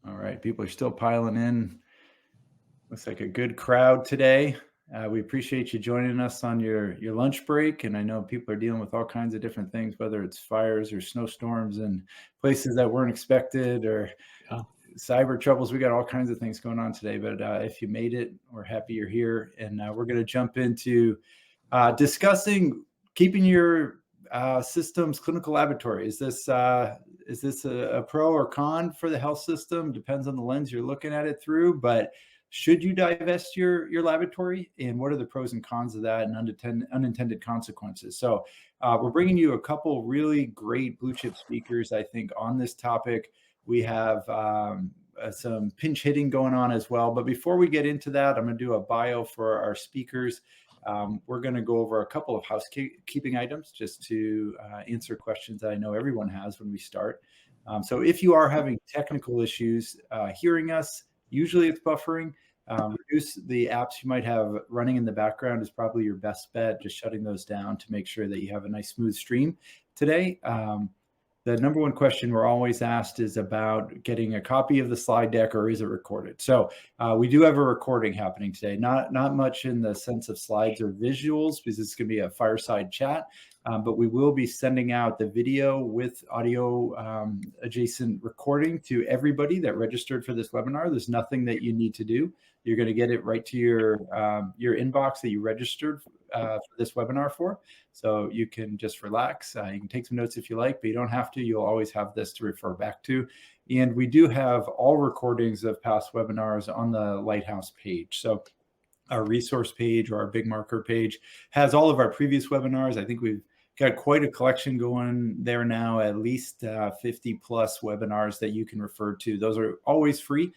All right, people are still piling in. Looks like a good crowd today. We appreciate you joining us on your lunch break. And I know people are dealing with all kinds of different things, whether it's fires or snowstorms and places that weren't expected or cyber troubles. We got all kinds of things going on today. But if you made it, we're happy you're here. And we're going to jump into discussing keeping your systems clinical laboratory. Is this a pro or con for the health system? Depends on the lens you're looking at it through. But should you divest your laboratory, and what are the pros and cons of that and unintended consequences? So we're bringing you a couple really great blue chip speakers, I think, on this topic. We have some pinch hitting going on as well. But before we get into that, I'm going to do a bio for our speakers. We're going to go over a couple of housekeeping items just to answer questions that I know everyone has when we start. So if you are having technical issues hearing us, usually it's buffering. Reduce the apps you might have running in the background is probably your best bet, just shutting those down to make sure that you have a nice smooth stream today. The number one question we're always asked is about getting a copy of the slide deck, or is it recorded? So we do have a recording happening today, not much in the sense of slides or visuals, because it's going to be a fireside chat, but we will be sending out the video with audio adjacent recording to everybody that registered for this webinar. There's nothing that you need to do. You're going to get it right to your inbox that you registered for this webinar for. So you can just relax. You can take some notes if you like, but you don't have to. You'll always have this to refer back to. And we do have all recordings of past webinars on the Lighthouse page. So our resource page or our big marker page has all of our previous webinars. I think we've got quite a collection going there now, at least 50 plus webinars that you can refer to. Those are always free.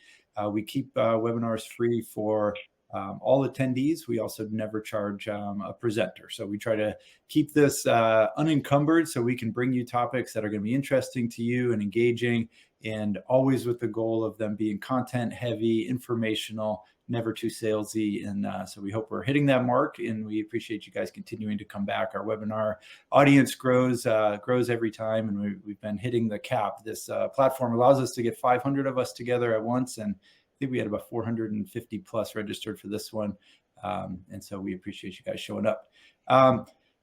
We keep webinars free for all attendees. We also never charge a presenter. So we try to keep this unencumbered so we can bring you topics that are going to be interesting to you and engaging, and always with the goal of them being content heavy, informational, never too salesy. And so we hope we're hitting that mark, and we appreciate you guys continuing to come back. Our webinar audience grows every time, and we've been hitting the cap. This platform allows us to get 500 of us together at once, and I think we had about 450 plus registered for this one. And so we appreciate you guys showing up.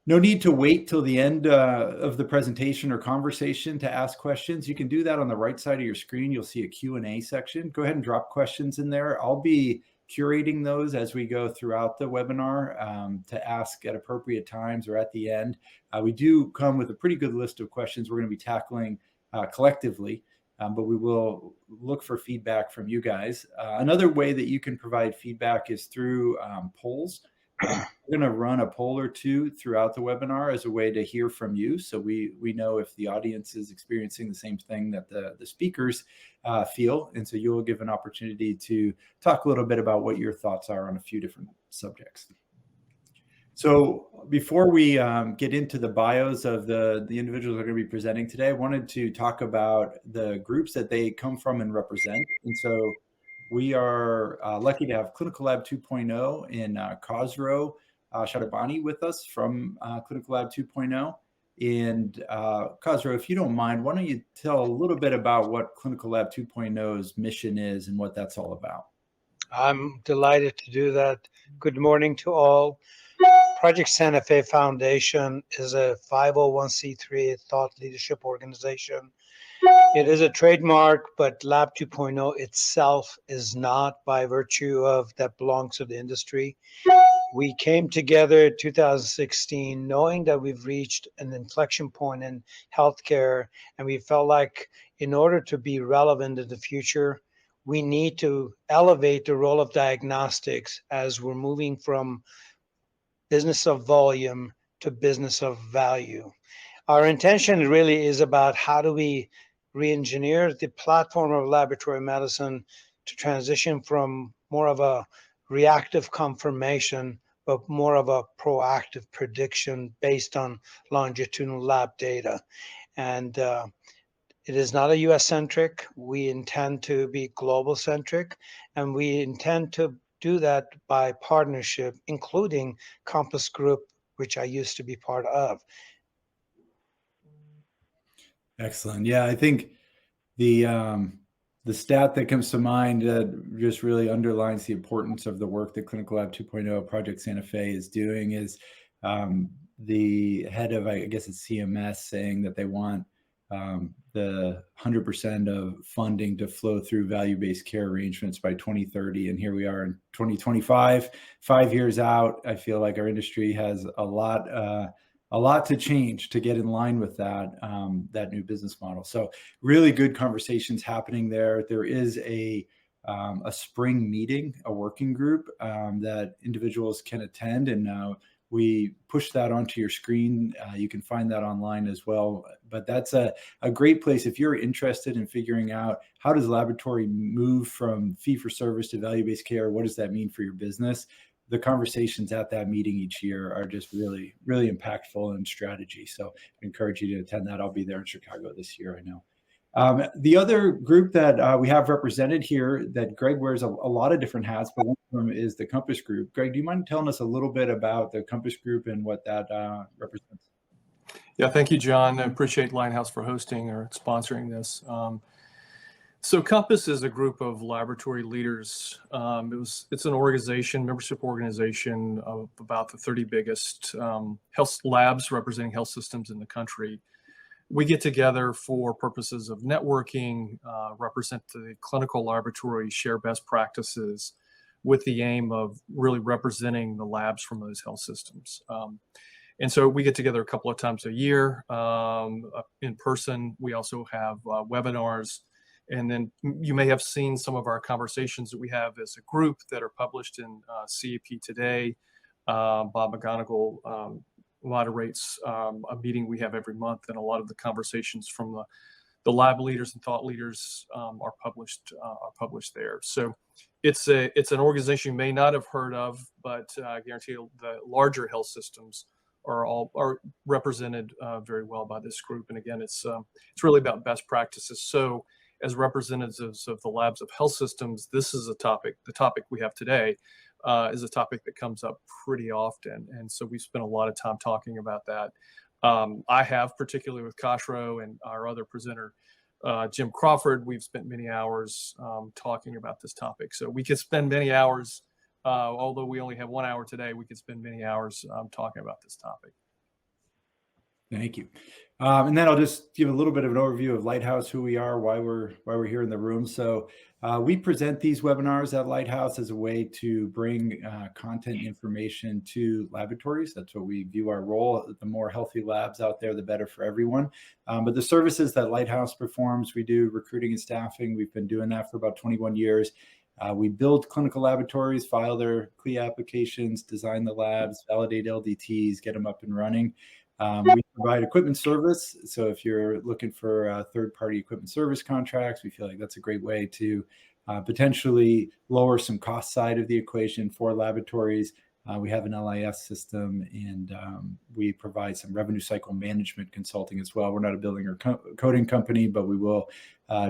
No need to wait till the end of the presentation or conversation to ask questions. You can do that on the right side of your screen. You'll see a Q&A section. Go ahead and drop questions in there. I'll be curating those as we go throughout the webinar to ask at appropriate times or at the end. We do come with a pretty good list of questions we're going to be tackling collectively. But we will look for feedback from you guys. Another way that you can provide feedback is through polls. We're going to run a poll or two throughout the webinar as a way to hear from you, so we know if the audience is experiencing the same thing that the speakers feel. And so you'll give an opportunity to talk a little bit about what your thoughts are on a few different subjects. So before we get into the bios of the individuals that are going to be presenting today, I wanted to talk about the groups that they come from and represent. And so we are lucky to have Clinical Lab 2.0 in Khosrow Shadabani with us from Clinical Lab 2.0. And Khosrow, if you don't mind, why don't you tell a little bit about what Clinical Lab 2.0's mission is and what that's all about? I'm delighted to do that. Good morning to all. Project Santa Fe Foundation is a 501c3 thought leadership organization. It is a trademark, but Lab 2.0 itself is not, by virtue of that belongs to the industry. We came together in 2016 knowing that we've reached an inflection point in healthcare, and we felt like in order to be relevant in the future, we need to elevate the role of diagnostics as we're moving from business of volume to business of value. Our intention really is about how do we re-engineer the platform of laboratory medicine to transition from more of a reactive confirmation, but more of a proactive prediction based on longitudinal lab data. And it is not a US-centric. We intend to be global-centric, and we intend to do that by partnership, including Compass Group, which I used to be part of. Excellent. Yeah, I think the The stat that comes to mind just really underlines the importance of the work that Clinical Lab 2.0 Project Santa Fe is doing is the head of, I guess it's CMS, saying that they want the 100% of funding to flow through value-based care arrangements by 2030. And here we are in 2025, 5 years out. I feel like our industry has a lot to change to get in line with that new business model. So really good conversations happening there. There is a spring meeting, a working group that individuals can attend, and we push that onto your screen. You can find that online as well. But that's a great place if you're interested in figuring out how does laboratory move from fee-for-service to value-based care? What does that mean for your business? The conversations at that meeting each year are just really, really impactful in strategy. So I encourage you to attend that. I'll be there in Chicago this year, I know. The other group that we have represented here that Greg wears a lot of different hats, but one of them is the Compass Group. Greg, do you mind telling us a little bit about the Compass Group and what that represents? Yeah, thank you, John. I appreciate Lighthouse for hosting or sponsoring this. So Compass is a group of laboratory leaders. It's an organization, membership organization of about the 30 biggest health labs representing health systems in the country. We get together for purposes of networking, represent the clinical laboratory, share best practices with the aim of really representing the labs from those health systems. And so we get together a couple of times a year in person. We also have webinars. And then you may have seen some of our conversations that we have as a group that are published in CAP Today. Bob McGonigal moderates a meeting we have every month, and a lot of the conversations from the lab leaders and thought leaders are published there. So it's an organization you may not have heard of, but I guarantee you the larger health systems are represented very well by this group. And again, it's really about best practices. So as representatives of the labs of health systems, this is the topic we have today is a topic that comes up pretty often. And so we spent a lot of time talking about that. I have, particularly with Koshro and our other presenter, Jim Crawford, we've spent many hours talking about this topic. So we could spend many hours, although we only have 1 hour today, we could spend many hours talking about this topic. Thank you. And then I'll just give a little bit of an overview of Lighthouse, who we are, why we're here in the room. So we present these webinars at Lighthouse as a way to bring content information to laboratories. That's what we view our role. The more healthy labs out there, the better for everyone. But the services that Lighthouse performs, we do recruiting and staffing. We've been doing that for about 21 years. We build clinical laboratories, file their CLIA applications, design the labs, validate LDTs, get them up and running. We provide equipment service. So if you're looking for third-party equipment service contracts, we feel like that's a great way to potentially lower some cost side of the equation for laboratories. We have an LIS system, and we provide some revenue cycle management consulting as well. We're not a building or coding company, but we will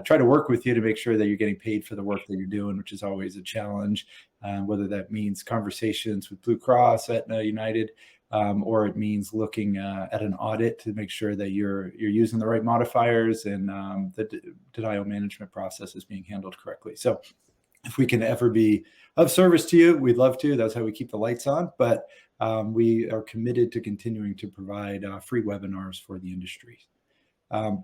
try to work with you to make sure that you're getting paid for the work that you're doing, which is always a challenge, whether that means conversations with Blue Cross, Aetna, United, or it means looking at an audit to make sure that you're using the right modifiers and the denial management process is being handled correctly. So if we can ever be of service to you, we'd love to. That's how we keep the lights on. But we are committed to continuing to provide free webinars for the industry.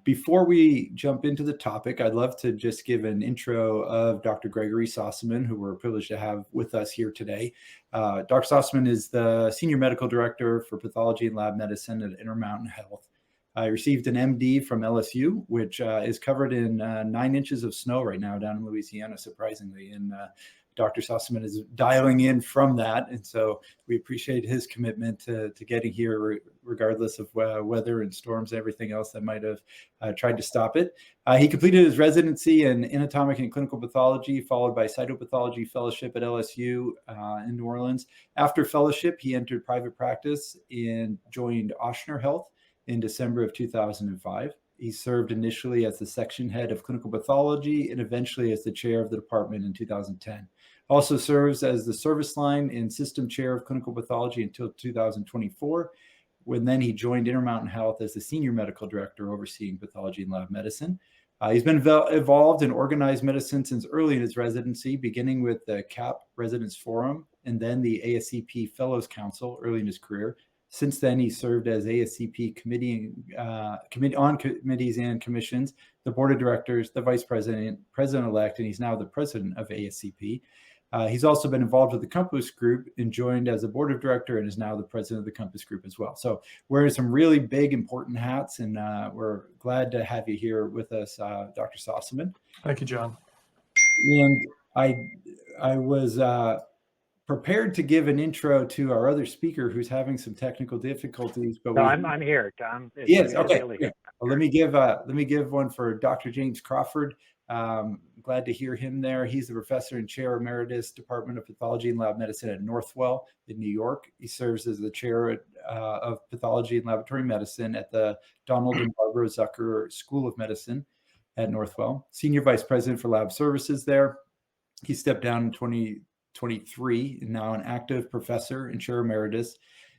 Before we jump into the topic, I'd love to just give an intro of Dr. Gregory Sossaman, who we're privileged to have with us here today. Dr. Sossaman is the Senior Medical Director for Pathology and Lab Medicine at Intermountain Health. I received an MD from LSU, which is covered in 9 inches of snow right now down in Louisiana, surprisingly. And Dr. Sossaman is dialing in from that. And so we appreciate his commitment to getting here, regardless of weather and storms and everything else that might have tried to stop it. He completed his residency in anatomic and clinical pathology, followed by cytopathology fellowship at LSU in New Orleans. After fellowship, he entered private practice and joined Ochsner Health in December of 2005. He served initially as the section head of clinical pathology and eventually as the chair of the department in 2010. Also serves as the service line and system chair of clinical pathology until 2024, when then he joined Intermountain Health as the senior medical director overseeing pathology and lab medicine. He's been involved in organized medicine since early in his residency, beginning with the CAP Residents Forum and then the ASCP Fellows Council early in his career. Since then, he served as ASCP on committees and commissions, the board of directors, the vice president, president-elect, and he's now the president of ASCP. He's also been involved with the Compass Group and joined as a board of director and is now the president of the Compass Group as well. So wearing some really big, important hats, and we're glad to have you here with us, Dr. Sossaman. Thank you, John. And I was prepared to give an intro to our other speaker who's having some technical difficulties. But I'm here, Tom. Yes, okay. Well, let me give one for Dr. James Crawford. Glad to hear him there. He's the professor and chair emeritus, Department of Pathology and Lab Medicine at Northwell in New York. He serves as the chair of Pathology and Laboratory Medicine at the Donald and Barbara Zucker School of Medicine at Northwell. Senior vice president for lab services there. He stepped down in 2023 and now an active professor and chair emeritus,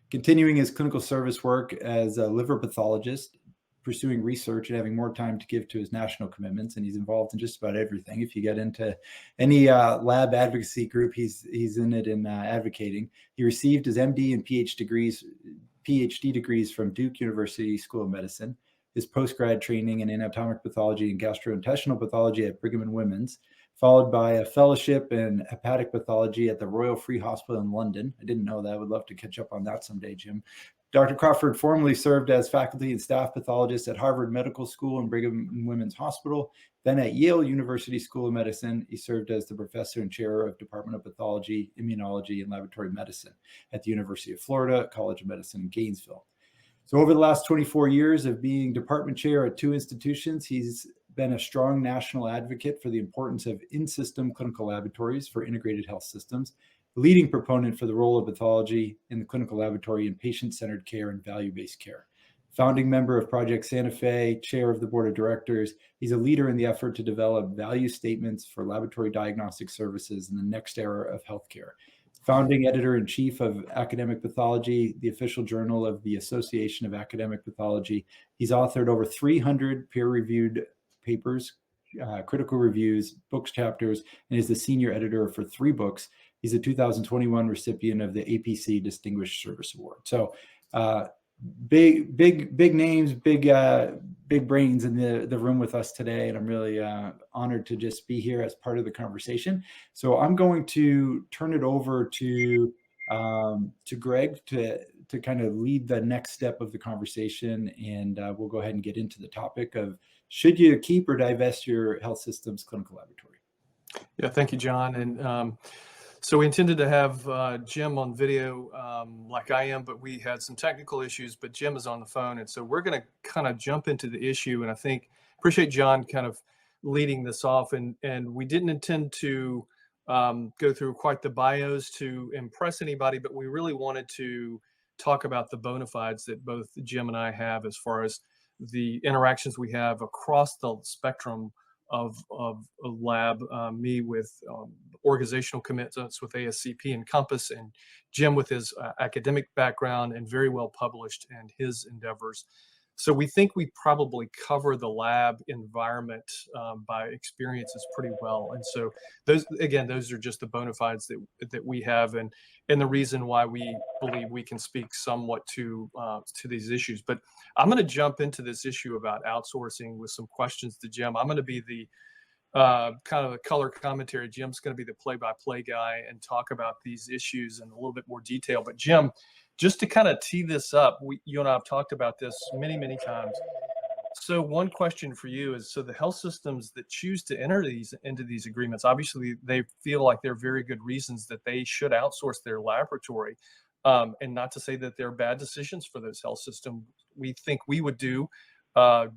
continuing his clinical service work as a liver pathologist, pursuing research and having more time to give to his national commitments. And he's involved in just about everything. If you get into any lab advocacy group, he's in it and advocating. He received his MD and PhD degrees from Duke University School of Medicine, his postgrad training in anatomic pathology and gastrointestinal pathology at Brigham and Women's, followed by a fellowship in hepatic pathology at the Royal Free Hospital in London. I didn't know that. I would love to catch up on that someday, Jim. Dr. Crawford formerly served as faculty and staff pathologist at Harvard Medical School and Brigham and Women's Hospital. Then at Yale University School of Medicine, he served as the professor and chair of Department of Pathology, Immunology, and Laboratory Medicine at the University of Florida College of Medicine in Gainesville. So over the last 24 years of being department chair at two institutions, he's been a strong national advocate for the importance of in-system clinical laboratories for integrated health systems, leading proponent for the role of pathology in the clinical laboratory in patient-centered care and value-based care. Founding member of Project Santa Fe, chair of the board of directors, he's a leader in the effort to develop value statements for laboratory diagnostic services in the next era of healthcare. Founding editor-in-chief of Academic Pathology, the official journal of the Association of Academic Pathology. He's authored over 300 peer-reviewed papers, critical reviews, books, chapters, and is the senior editor for 3 books. He's a 2021 recipient of the APC Distinguished Service Award. So big names, big brains in the room with us today. And I'm really honored to just be here as part of the conversation. So I'm going to turn it over to Greg to kind of lead the next step of the conversation. And we'll go ahead and get into the topic of should you keep or divest your health system's clinical laboratory? Yeah, thank you, John. And so we intended to have Jim on video like I am, but we had some technical issues, but Jim is on the phone. And so we're going to kind of jump into the issue. And I appreciate John kind of leading this off. And we didn't intend to go through quite the bios to impress anybody, but we really wanted to talk about the bona fides that both Jim and I have as far as the interactions we have across the spectrum of a lab, me with organizational commitments with ASCP and Compass, and Jim with his academic background and very well published in his endeavors. So we think we probably cover the lab environment by experiences pretty well. And so those are just the bona fides that we have, and the reason why we believe we can speak somewhat to these issues. But I'm going to jump into this issue about outsourcing with some questions to Jim. I'm going to be the kind of the color commentary. Jim's going to be the play-by-play guy and talk about these issues in a little bit more detail. But Jim, just to kind of tee this up, you and I have talked about this many, many times. So one question for you is, so the health systems that choose to enter into these agreements, obviously they feel like there are very good reasons that they should outsource their laboratory. And not to say that they're bad decisions for those health systems. We think we would do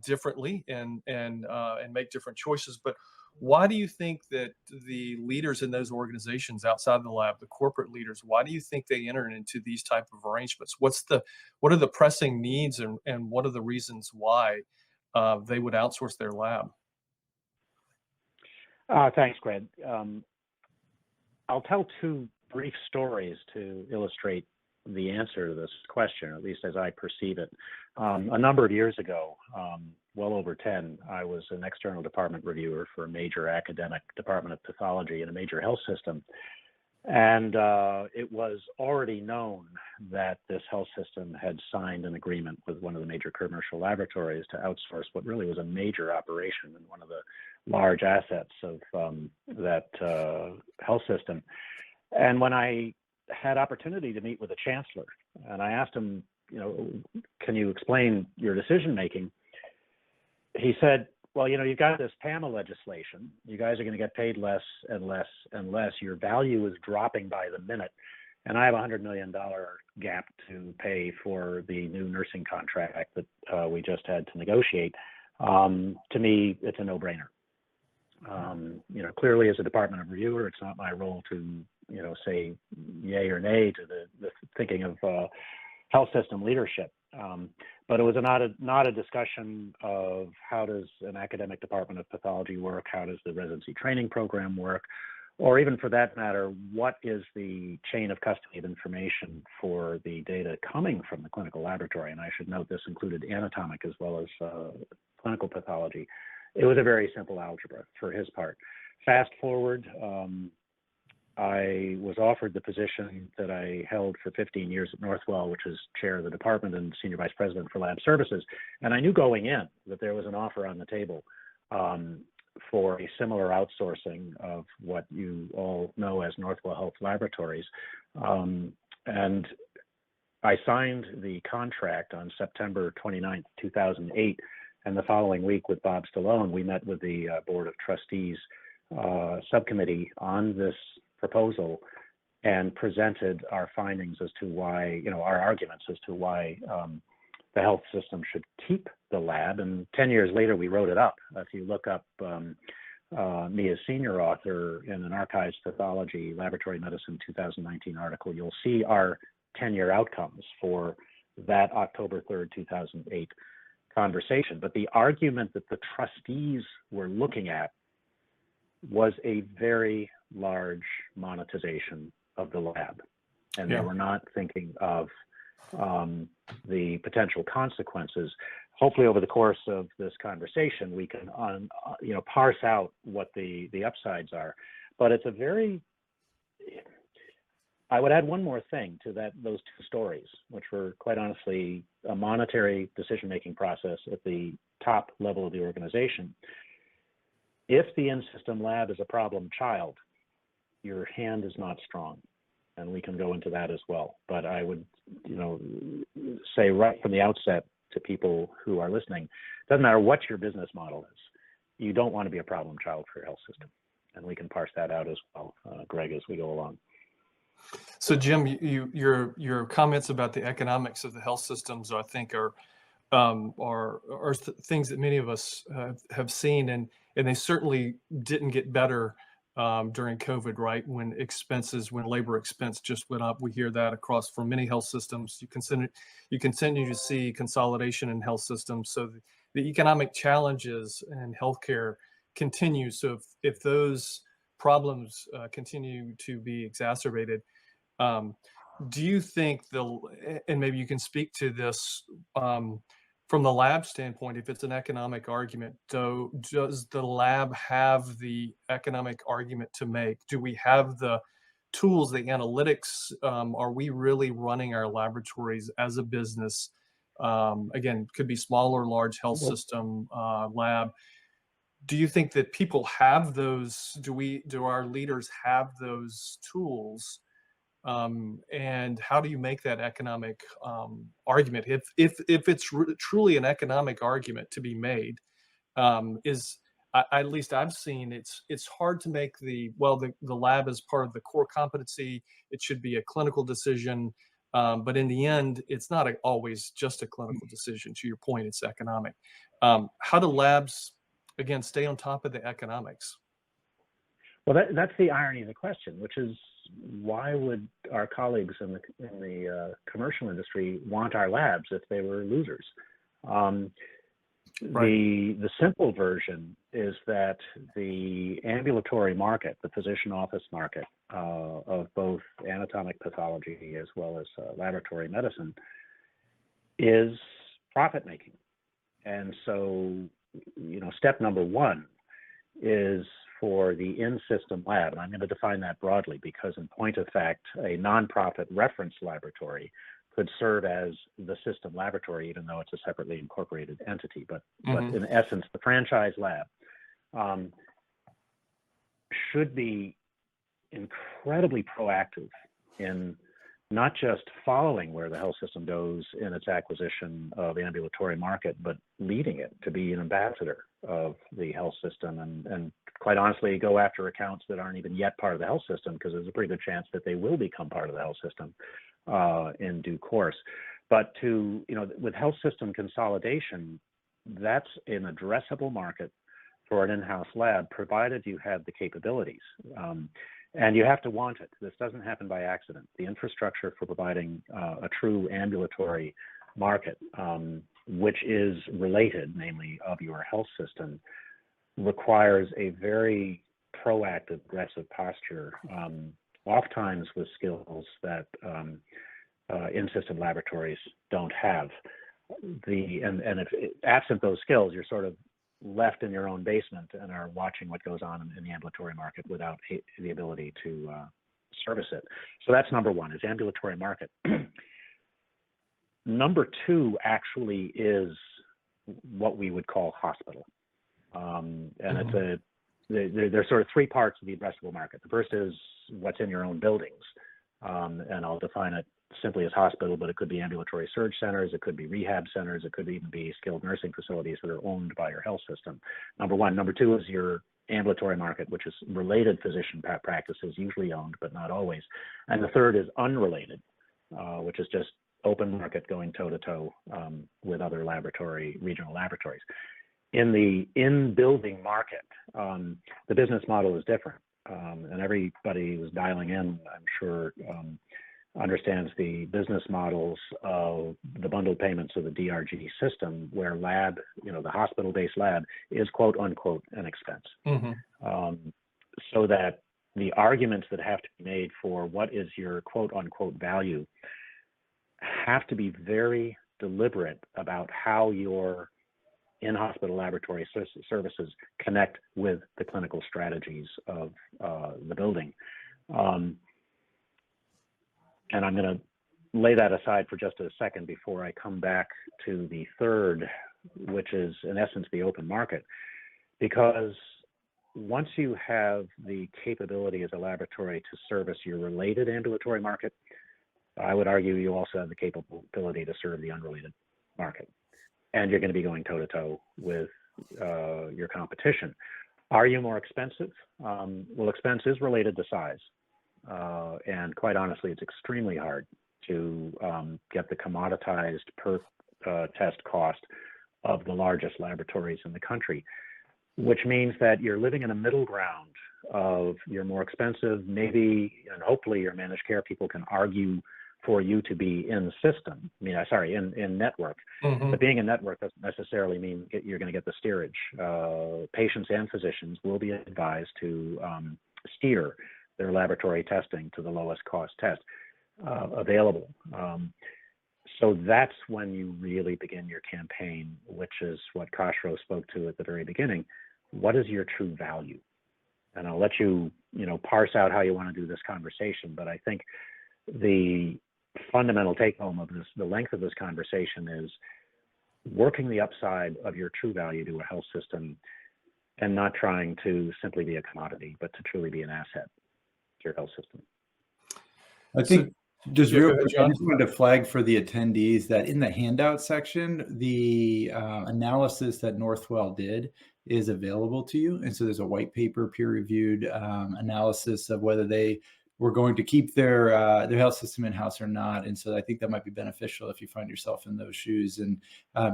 differently and make different choices. But why do you think that the leaders in those organizations outside the lab, the corporate leaders, why do you think they enter into these type of arrangements? What are the pressing needs and what are the reasons why they would outsource their lab? Thanks, Greg. I'll tell 2 brief stories to illustrate the answer to this question, at least as I perceive it. A number of years ago, well over 10, I was an external department reviewer for a major academic department of pathology in a major health system. And it was already known that this health system had signed an agreement with one of the major commercial laboratories to outsource what really was a major operation and one of the large assets of that health system. And when I had opportunity to meet with the chancellor, and I asked him, can you explain your decision making? He said, well, you've got this PAMA legislation. You guys are going to get paid less and less and less. Your value is dropping by the minute. And I have a $100 million gap to pay for the new nursing contract that we just had to negotiate. To me, it's a no-brainer. Clearly as a department of reviewer, it's not my role to, say yay or nay to the thinking of health system leadership. But it was not a discussion of how does an academic department of pathology work, how does the residency training program work, or even for that matter, what is the chain of custody of information for the data coming from the clinical laboratory. And I should note this included anatomic as well as clinical pathology. It was a very simple algebra for his part. Fast forward, I was offered the position that I held for 15 years at Northwell, which is chair of the department and senior vice president for lab services. And I knew going in that there was an offer on the table for a similar outsourcing of what you all know as Northwell Health Laboratories. And I signed the contract on September 29th, 2008. And the following week with Bob Stallone, we met with the Board of Trustees subcommittee on this proposal and presented our findings as to why, our arguments as to why the health system should keep the lab. And 10 years later, we wrote it up. If you look up me as senior author in an Archives Pathology Laboratory Medicine 2019 article, you'll see our 10-year outcomes for that October 3rd, 2008 conversation. But the argument that the trustees were looking at was a very large monetization of the lab. And they were not thinking of the potential consequences. Hopefully over the course of this conversation, we can parse out what the upsides are. But it's I would add one more thing to those two stories, which were quite honestly a monetary decision-making process at the top level of the organization. If the in-system lab is a problem child, your hand is not strong. And we can go into that as well. But I would, say right from the outset to people who are listening, it doesn't matter what your business model is, you don't want to be a problem child for your health system. And we can parse that out as well, Greg, as we go along. So Jim, your comments about the economics of the health systems, I think, are things that many of us have seen, and they certainly didn't get better during COVID, right? When labor expense just went up. We hear that across from many health systems. You continue to see consolidation in health systems. So the economic challenges in healthcare continue. So if those problems continue to be exacerbated, do you think and maybe you can speak to this from the lab standpoint, if it's an economic argument, does the lab have the economic argument to make? Do we have the tools, the analytics? Are we really running our laboratories as a business? Again, could be small or large health system lab. Do you think that people have those? Do our leaders have those tools? And how do you make that economic argument? If it's truly an economic argument to be made, at least I've seen it's hard to make the lab is part of the core competency. It should be a clinical decision, but in the end, it's not always just a clinical decision. To your point, it's economic. How do labs, again, stay on top of the economics? Well, that's the irony of the question, which is why would our colleagues in the commercial industry want our labs if they were losers? Right. The simple version is that the ambulatory market, the physician office market of both anatomic pathology as well as laboratory medicine, is profit making. And so, step number one is for the in-system lab, and I'm going to define that broadly because in point of fact, a nonprofit reference laboratory could serve as the system laboratory, even though it's a separately incorporated entity. But in essence, the franchise lab should be incredibly proactive in not just following where the health system goes in its acquisition of ambulatory market, but leading it to be an ambassador of the health system and quite honestly, go after accounts that aren't even yet part of the health system, because there's a pretty good chance that they will become part of the health system in due course. But with health system consolidation, that's an addressable market for an in-house lab, provided you have the capabilities. And you have to want it. This doesn't happen by accident. The infrastructure for providing a true ambulatory market, which is related, namely of your health system, requires a very proactive, aggressive posture, oftentimes with skills that in-system laboratories don't have. And if absent those skills, you're sort of left in your own basement and are watching what goes on in the ambulatory market without the ability to service it. So that's number one, is ambulatory market. Number two actually is what we would call hospital. And there's sort of three parts of the addressable market. The first is what's in your own buildings. And I'll define it simply as hospital, but it could be ambulatory surge centers, it could be rehab centers, it could even be skilled nursing facilities that are owned by your health system. Number one. Number two is your ambulatory market, which is related physician practices, usually owned, but not always. And the third is unrelated, which is just open market going toe-to-toe with other regional laboratories. In the in-building market, the business model is different. And everybody who's dialing in, I'm sure, understands the business models of the bundled payments of the DRG system, where lab, the hospital-based lab is quote unquote an expense. So that the arguments that have to be made for what is your quote unquote value have to be very deliberate about how your in-hospital laboratory services connect with the clinical strategies of the building. And I'm going to lay that aside for just a second before I come back to the third, which is in essence the open market. Because once you have the capability as a laboratory to service your related ambulatory market, I would argue you also have the capability to serve the unrelated market. And you're going to be going toe-to-toe with your competition. Are you more expensive? Well, expense is related to size. And quite honestly, it's extremely hard to get the commoditized per test cost of the largest laboratories in the country, which means that you're living in a middle ground of you're more expensive, maybe, and hopefully your managed care people can argue for you to be in system, in network. But being in network doesn't necessarily mean you're going to get the steerage. Patients and physicians will be advised to steer their laboratory testing to the lowest cost test available. So that's when you really begin your campaign, which is what Khosrow spoke to at the very beginning. What is your true value? And I'll let you, parse out how you want to do this conversation, but I think the fundamental take home of this, the length of this conversation, is working the upside of your true value to a health system and not trying to simply be a commodity, but to truly be an asset to your health system. I think just real quick, I just wanted to flag for the attendees that in the handout section, the analysis that Northwell did is available to you. And so there's a white paper, peer-reviewed analysis of whether they were going to keep their health system in-house or not. And so I think that might be beneficial if you find yourself in those shoes and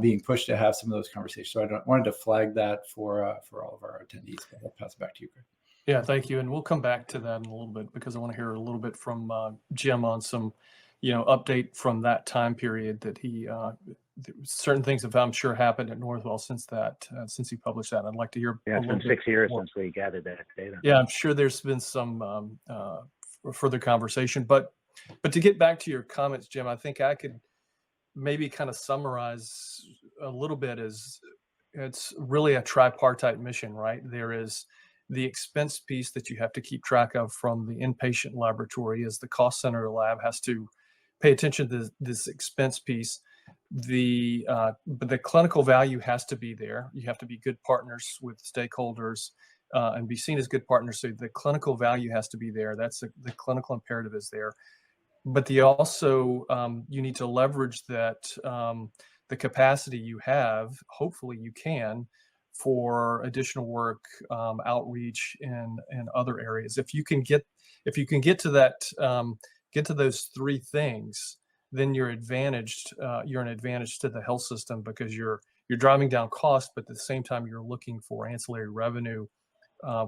being pushed to have some of those conversations. So I wanted to flag that for all of our attendees. I'll pass it back to you, Greg. Yeah, thank you. And we'll come back to that in a little bit because I want to hear a little bit from Jim on some, update from that time period that he certain things have, I'm sure, happened at Northwell since you published that. I'd like to hear Yeah, a it's little been bit 6 years more. since we gathered that data. Yeah, I'm sure there's been some further conversation, but to get back to your comments, Jim, I think I could maybe kind of summarize a little bit as it's really a tripartite mission, right? There is the expense piece that you have to keep track of from the inpatient laboratory, as the cost center lab has to pay attention to this expense piece. But the clinical value has to be there. You have to be good partners with stakeholders and be seen as good partners. So the clinical value has to be there. That's the clinical imperative is there. But you need to leverage that the capacity you have. Hopefully, you can for additional work, outreach, and other areas. If you can get to that, get to those three things, then you're advantaged. You're an advantage to the health system because you're driving down cost, but at the same time you're looking for ancillary revenue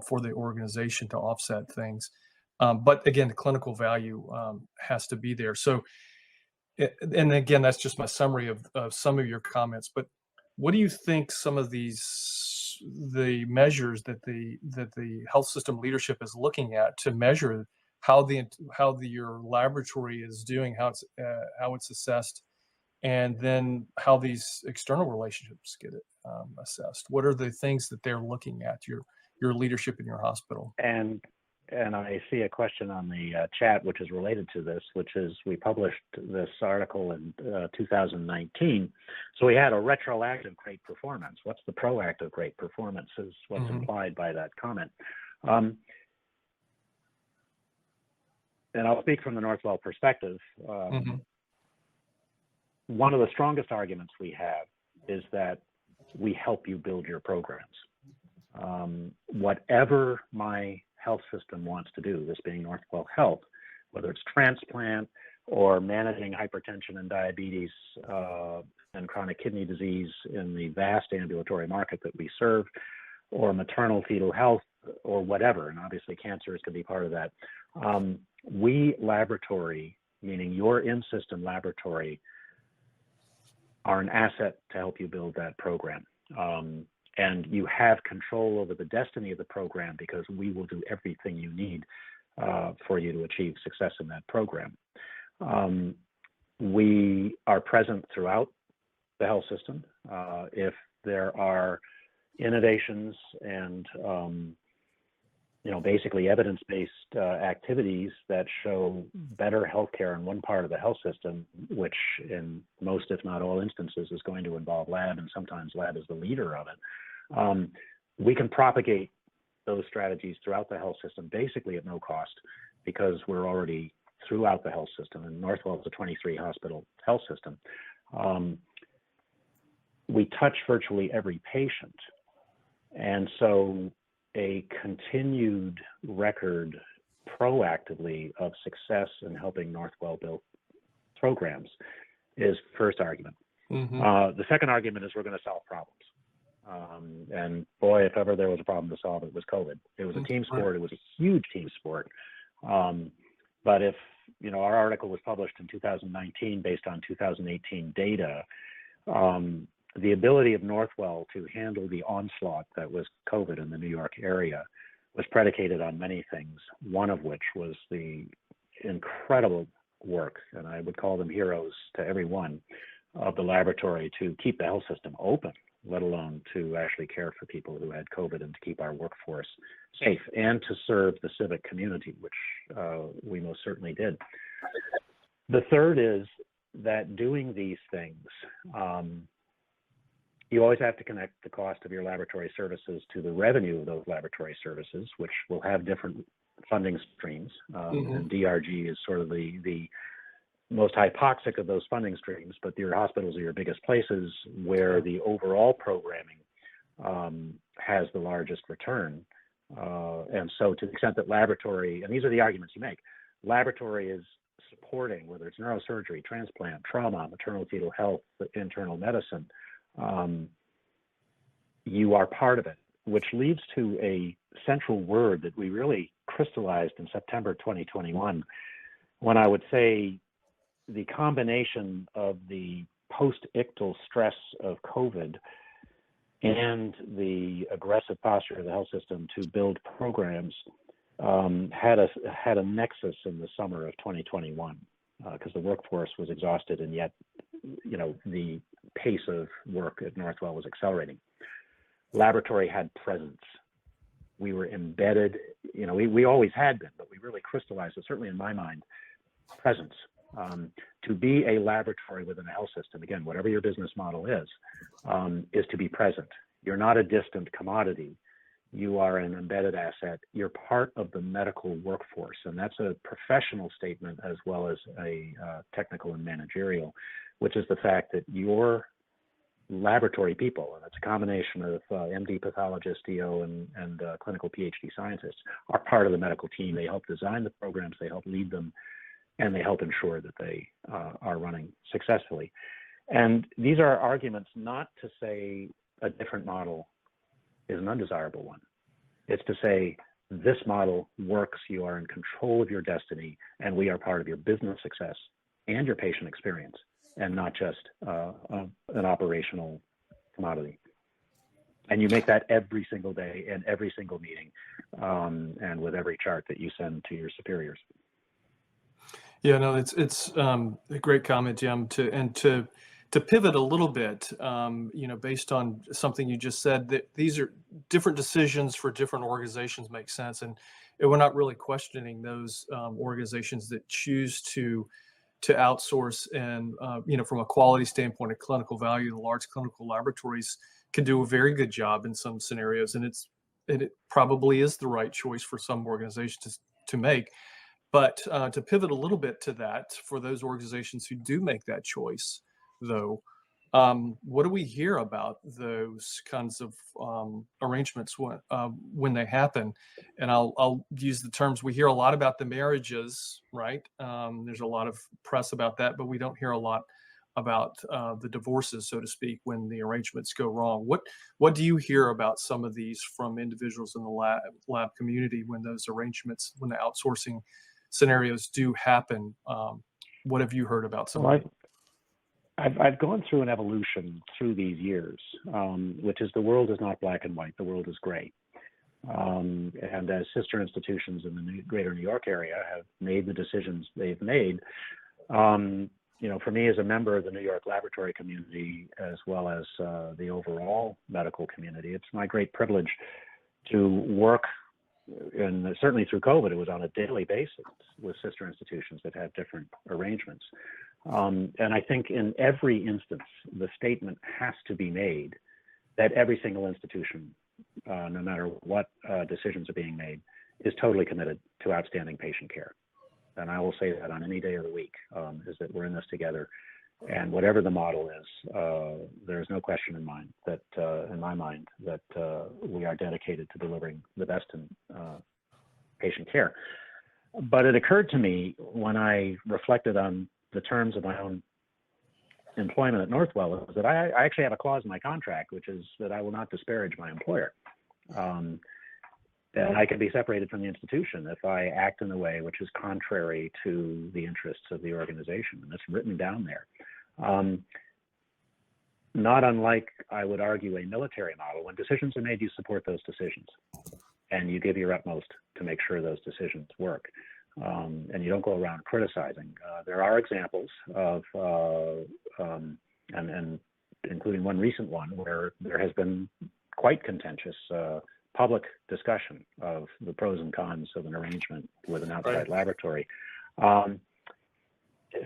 for the organization to offset things. But again, the clinical value has to be there. So, and again, that's just my summary of some of your comments. But what do you think some of the measures that the health system leadership is looking at to measure how your laboratory is doing, how it's assessed, and then how these external relationships get assessed? What are the things that they're looking at, your leadership in your hospital? And I see a question on the chat, which is related to this, which is we published this article in 2019. So we had a retroactive great performance. What's the proactive great performance is what's implied by that comment. And I'll speak from the Northwell perspective. One of the strongest arguments we have is that we help you build your programs. Whatever my health system wants to do, this being Northwell Health, whether it's transplant or managing hypertension and diabetes and chronic kidney disease in the vast ambulatory market that we serve, or maternal fetal health, or whatever, and obviously cancers can be part of that. We laboratory, meaning your in-system laboratory, are an asset to help you build that program. And you have control over the destiny of the program because we will do everything you need for you to achieve success in that program. We are present throughout the health system. If there are innovations and basically evidence-based activities that show better healthcare in one part of the health system, which in most, if not all instances, is going to involve lab, and sometimes lab is the leader of it. We can propagate those strategies throughout the health system basically at no cost because we're already throughout the health system, and Northwell is a 23 hospital health system. We touch virtually every patient, and so a continued record proactively of success in helping Northwell build programs is first argument. The second argument is we're going to solve problems. And boy, if ever there was a problem to solve, it was COVID. It was a team sport. It was a huge team sport. But if, our article was published in 2019 based on 2018 data, the ability of Northwell to handle the onslaught that was COVID in the New York area was predicated on many things, one of which was the incredible work, and I would call them heroes to every one, of the laboratory to keep the health system open, let alone to actually care for people who had COVID and to keep our workforce safe and to serve the civic community, which we most certainly did. The third is that doing these things, you always have to connect the cost of your laboratory services to the revenue of those laboratory services, which will have different funding streams. And DRG is sort of the most hypoxic of those funding streams, but your hospitals are your biggest places where the overall programming has the largest return. And so to the extent that laboratory, and these are the arguments you make, laboratory is supporting, whether it's neurosurgery, transplant, trauma, maternal fetal health, internal medicine, you are part of it, which leads to a central word that we really crystallized in September 2021, when I would say the combination of the post-ictal stress of COVID and the aggressive posture of the health system to build programs had a nexus in the summer of 2021 because the workforce was exhausted, and yet, the pace of work at Northwell was accelerating. Laboratory had presence. We were embedded, we always had been, but we really crystallized it, certainly in my mind, presence. To be a laboratory within a health system, again, whatever your business model is to be present. You're not a distant commodity. You are an embedded asset. You're part of the medical workforce, and that's a professional statement as well as a technical and managerial, which is the fact that your laboratory people, and it's a combination of MD pathologists, DO, and clinical PhD scientists, are part of the medical team. They help design the programs, they help lead them, and they help ensure that they are running successfully. And these are arguments not to say a different model is an undesirable one. It's to say this model works, you are in control of your destiny, and we are part of your business success and your patient experience, and not just an operational commodity. And you make that every single day in every single meeting, and with every chart that you send to your superiors. Yeah, no, it's a great comment, Jim. To pivot a little bit, based on something you just said, that these are different decisions for different organizations make sense, and we're not really questioning those organizations that choose to outsource. And from a quality standpoint, a clinical value, the large clinical laboratories can do a very good job in some scenarios, and it probably is the right choice for some organizations to make. But to pivot a little bit to that, for those organizations who do make that choice, though, what do we hear about those kinds of arrangements when they happen? And I'll use the terms. We hear a lot about the marriages, right? There's a lot of press about that, but we don't hear a lot about the divorces, so to speak, when the arrangements go wrong. What do you hear about some of these from individuals in the lab community when those arrangements, when the outsourcing scenarios do happen? What have you heard about some of them? I've gone through an evolution through these years, which is the world is not black and white, the world is gray. And as sister institutions in the greater New York area have made the decisions they've made, for me as a member of the New York laboratory community, as well as the overall medical community, it's my great privilege to work, and certainly through COVID, it was on a daily basis with sister institutions that have different arrangements. And I think in every instance, the statement has to be made that every single institution, no matter what decisions are being made, is totally committed to outstanding patient care. And I will say that on any day of the week, is that we're in this together. And whatever the model is, there is no question in my mind, that we are dedicated to delivering the best in patient care. But it occurred to me when I reflected on the terms of my own employment at Northwell, is that I actually have a clause in my contract, which is that I will not disparage my employer. And I can be separated from the institution if I act in a way which is contrary to the interests of the organization. And it's written down there. Not unlike, I would argue, a military model. When decisions are made, you support those decisions. And you give your utmost to make sure those decisions work. And you don't go around criticizing. There are examples of, and including one recent one, where there has been quite contentious public discussion of the pros and cons of an arrangement with an outside laboratory.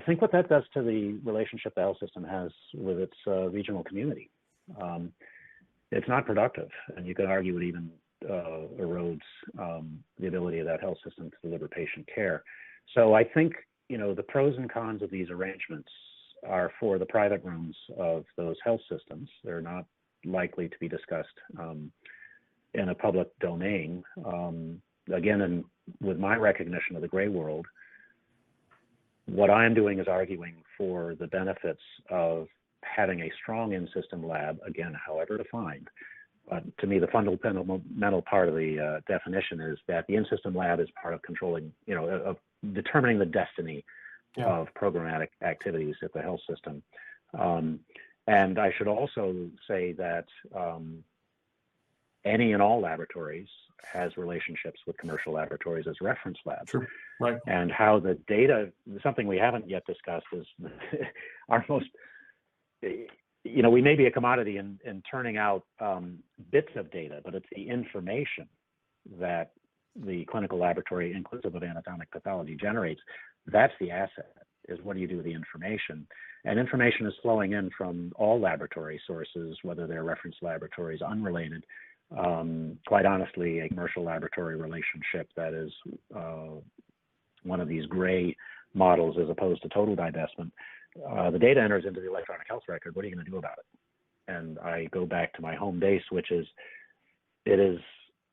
Think what that does to the relationship the health system has with its regional community. It's not productive, and you could argue it even erodes the ability of that health system to deliver patient care. So I think, the pros and cons of these arrangements are for the private rooms of those health systems. They're not likely to be discussed in a public domain. Again, with my recognition of the gray world, what I'm doing is arguing for the benefits of having a strong in-system lab, again, however defined. To me, the fundamental part of the definition is that the in-system lab is part of controlling, of determining the destiny of programmatic activities at the health system. And I should also say that any and all laboratories has relationships with commercial laboratories as reference labs. Sure. Right. And how the data, something we haven't yet discussed is our most, we may be a commodity in turning out bits of data, but it's the information that the clinical laboratory, inclusive of anatomic pathology, generates. That's the asset, is what do you do with the information? And information is flowing in from all laboratory sources, whether they're reference laboratories, unrelated. Quite honestly, a commercial laboratory relationship that is one of these gray models as opposed to total divestment. The data enters into the electronic health record. What are you going to do about it? And I go back to my home base, which is, it is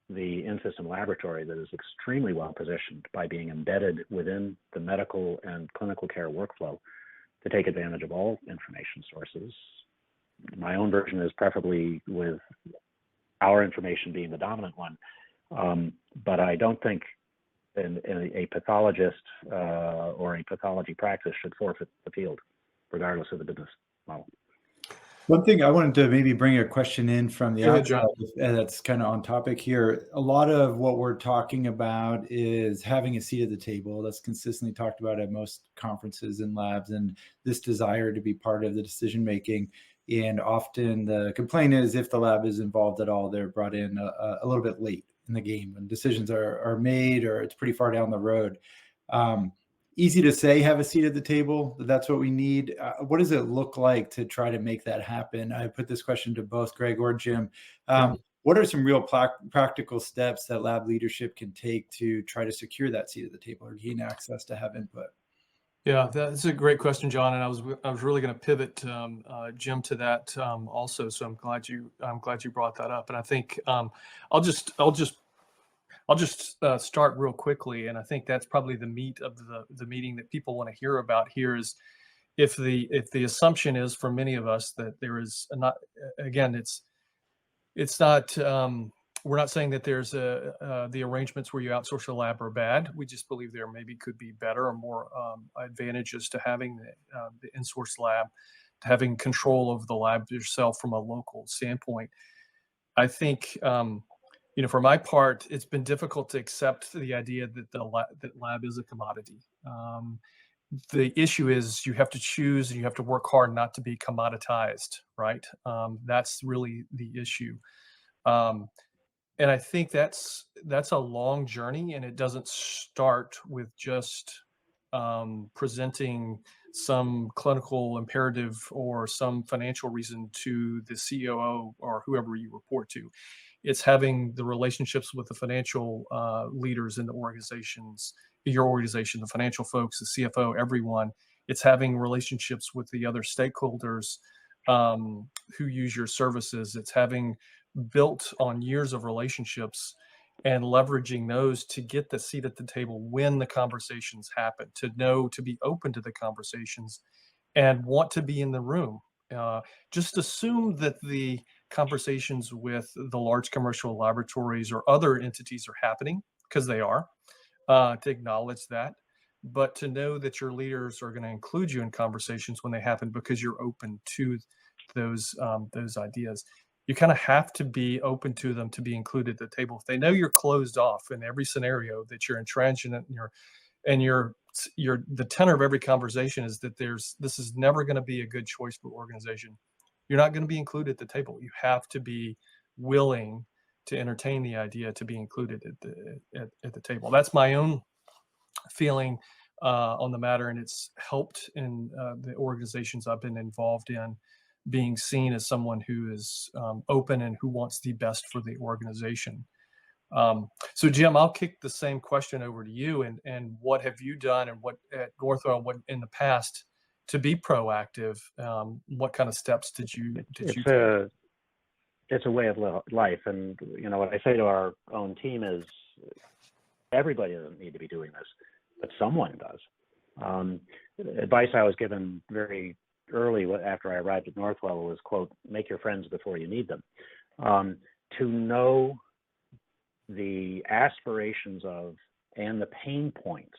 the in-system laboratory that is extremely well positioned by being embedded within the medical and clinical care workflow to take advantage of all information sources. My own version is preferably with our information being the dominant one, but I don't think a pathologist or a pathology practice should forfeit the field, regardless of the business model. One thing I wanted to maybe bring a question in from the outside that's kind of on topic here. A lot of what we're talking about is having a seat at the table. That's consistently talked about at most conferences and labs, and this desire to be part of the decision making. And often the complaint is if the lab is involved at all, they're brought in a little bit late in the game when decisions are made or it's pretty far down the road. Easy to say, have a seat at the table. That's what we need. What does it look like to try to make that happen? I put this question to both Greg or Jim. What are some real practical steps that lab leadership can take to try to secure that seat at the table or gain access to have input? Yeah, that's a great question, John. And I was really going to pivot, Jim, to that also. So I'm glad you brought that up. And I think I'll just start real quickly, and I think that's probably the meat of the meeting that people want to hear about here is if the assumption is for many of us that there is not, again, it's not, we're not saying that there's the arrangements where you outsource a lab are bad. We just believe there maybe could be better or more advantages to having the in-source lab, to having control of the lab yourself from a local standpoint. I think, for my part, it's been difficult to accept the idea that that lab is a commodity. The issue is you have to choose and you have to work hard not to be commoditized, right? That's really the issue. And I think that's a long journey, and it doesn't start with just presenting some clinical imperative or some financial reason to the COO or whoever you report to. It's having the relationships with the financial leaders in the organizations, your organization, the financial folks, the CFO, everyone. It's having relationships with the other stakeholders who use your services. It's having built on years of relationships and leveraging those to get the seat at the table when the conversations happen, to be open to the conversations and want to be in the room. Just assume that the conversations with the large commercial laboratories or other entities are happening, because they are, to acknowledge that, but to know that your leaders are going to include you in conversations when they happen because you're open to those ideas. You kind of have to be open to them to be included at the table. If they know you're closed off in every scenario, that you're intransigent and the tenor of every conversation is that this is never going to be a good choice for organization, you're not going to be included at the table. You have to be willing to entertain the idea to be included at the table. That's my own feeling on the matter, and it's helped in the organizations I've been involved in, being seen as someone who is open and who wants the best for the organization. So Jim, I'll kick the same question over to you, and what have you done and what at Northwell, what in the past to be proactive? What kind of steps did you take? It's a way of life. And what I say to our own team is everybody doesn't need to be doing this, but someone does. Advice I was given very early after I arrived at Northwell was, quote, make your friends before you need them. To know the aspirations of and the pain points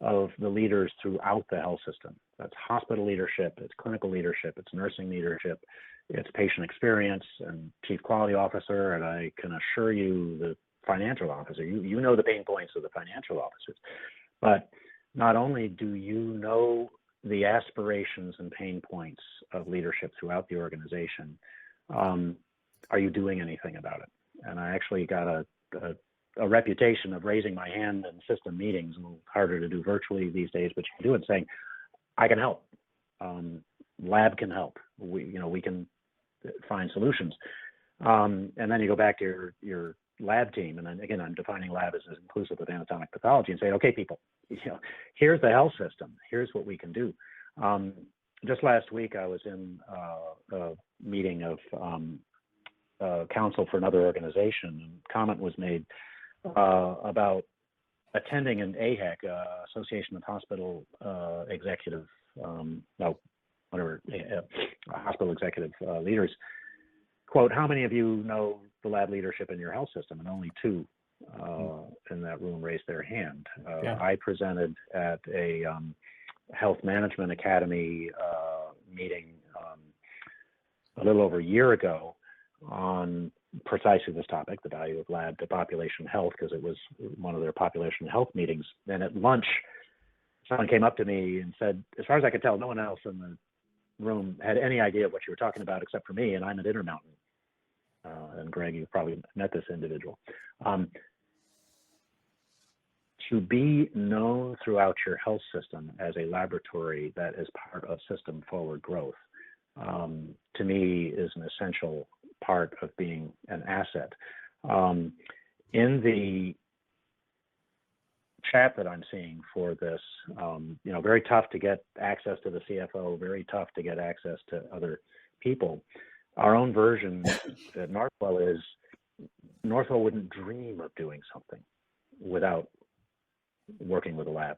of the leaders throughout the health system, That's hospital leadership, it's clinical leadership, it's nursing leadership, it's patient experience and chief quality officer, and I can assure you the financial officer, you know the pain points of the financial officers. But not only do you know the aspirations and pain points of leadership throughout the organization, are you doing anything about it? And I actually got a reputation of raising my hand in system meetings, a little harder to do virtually these days, but you can do it, saying, I can help. Lab can help. We can find solutions. And then you go back to your lab team, and then again, I'm defining lab as inclusive of anatomic pathology, and say, okay, people, here's the health system. Here's what we can do. Just last week, I was in a meeting of counsel for another organization, and comment was made about attending an AHEC, Association of Hospital Executive, hospital executive leaders. Quote, how many of you know the lab leadership in your health system? And only two in that room raised their hand. I presented at a Health Management Academy meeting a little over a year ago on precisely this topic, the value of lab to population health, because it was one of their population health meetings. And at lunch, someone came up to me and said, as far as I could tell, no one else in the room had any idea what you were talking about except for me, and I'm at Intermountain. And Greg, you've probably met this individual. To be known throughout your health system as a laboratory that is part of system forward growth, to me is an essential part of being an asset. In the chat that I'm seeing for this, very tough to get access to the CFO, very tough to get access to other people. Our own version at Northwell is Northwell wouldn't dream of doing something without working with a lab.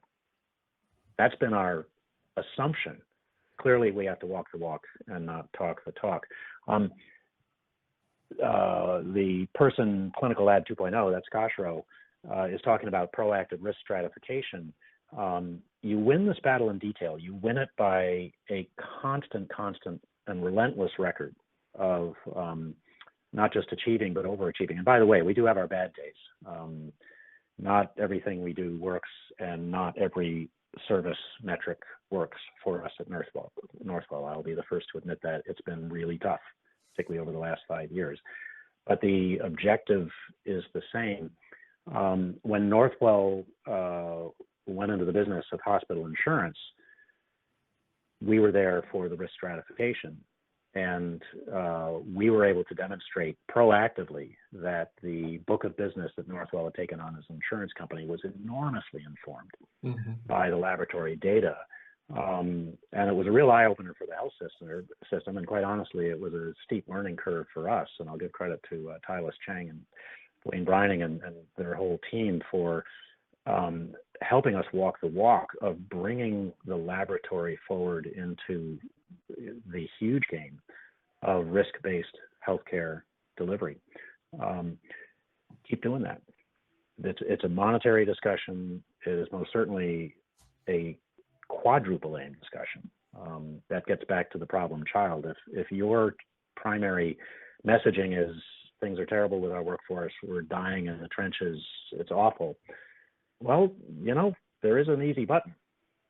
That's been our assumption. Clearly, we have to walk the walk and not talk the talk. The person, Clinical Lab 2.0, that's Koshro, is talking about proactive risk stratification. You win this battle in detail. You win it by a constant and relentless record of not just achieving, but overachieving. And by the way, we do have our bad days. Not everything we do works, and not every service metric works for us at Northwell. I'll be the first to admit that it's been really tough, particularly over the last 5 years. But the objective is the same. When Northwell went into the business of hospital insurance, we were there for the risk stratification. And we were able to demonstrate proactively that the book of business that Northwell had taken on as an insurance company was enormously informed by the laboratory data. And it was a real eye-opener for the health system. And quite honestly, it was a steep learning curve for us. And I'll give credit to Tyler Chang and Wayne Brining and their whole team for helping us walk the walk of bringing the laboratory forward into the huge game of risk-based healthcare delivery. Keep doing that. It's a monetary discussion. It is most certainly a quadruple aim discussion. That gets back to the problem child. If your primary messaging is things are terrible with our workforce, we're dying in the trenches, it's awful. Well, there is an easy button.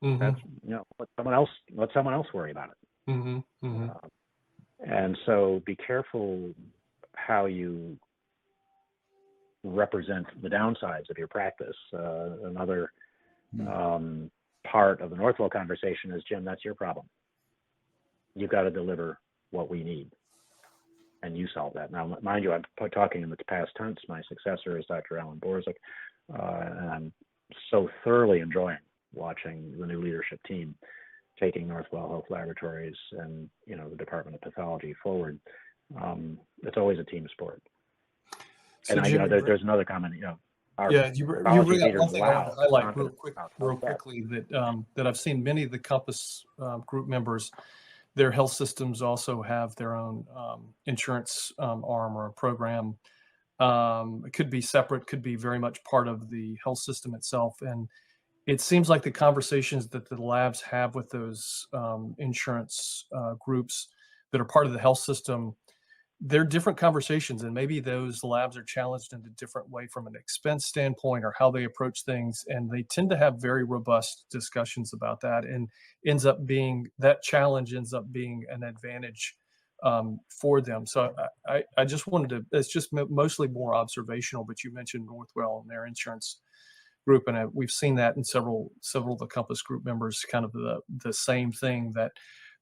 That's, let someone else worry about it. And so be careful how you represent the downsides of your practice. Another part of the Northwell conversation is, Jim, that's your problem. You've got to deliver what we need, and you solve that. Now, mind you, I'm talking in the past tense. My successor is Dr. Alan Borzik, and I'm so thoroughly enjoying watching the new leadership team taking Northwell Health Laboratories and the Department of Pathology forward. It's always a team sport. So and Jim, there's another comment. You bring up one thing I want to highlight real quickly that I've seen many of the Compass group members. Their health systems also have their own insurance arm or a program. It could be separate, could be very much part of the health system itself. And it seems like the conversations that the labs have with those insurance groups that are part of the health system, they're different conversations, and maybe those labs are challenged in a different way from an expense standpoint or how they approach things, and they tend to have very robust discussions about that, and that challenge ends up being an advantage for them. So I just wanted to, it's just mostly more observational, but you mentioned Northwell and their insurance group, and we've seen that in several of the Compass group members, kind of the same thing, that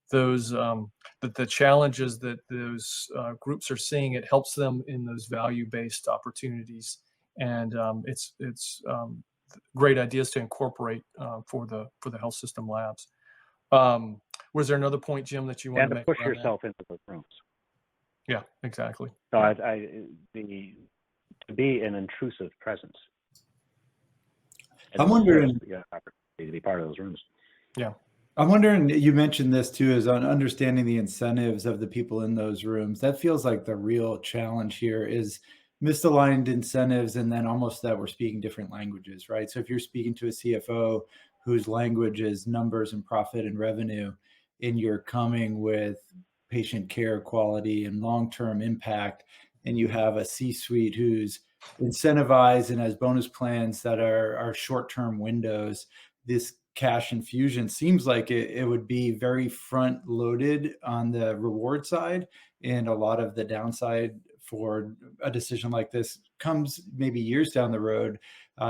those that the challenges that those groups are seeing, it helps them in those value-based opportunities, and it's great ideas to incorporate for the health system labs. Was there another point, Jim, that you wanted to make? And to push yourself into those rooms. Yeah, exactly. So to be an intrusive presence. I'm wondering, opportunity to be part of those rooms. Yeah. I'm wondering, you mentioned this too, is on understanding the incentives of the people in those rooms. That feels like the real challenge here is misaligned incentives, and then almost that we're speaking different languages, right? So if you're speaking to a CFO whose language is numbers and profit and revenue, and you're coming with patient care quality and long-term impact, and you have a C-suite who's incentivized and has bonus plans that are short-term windows, this cash infusion seems like it would be very front loaded on the reward side, and a lot of the downside for a decision like this comes maybe years down the road,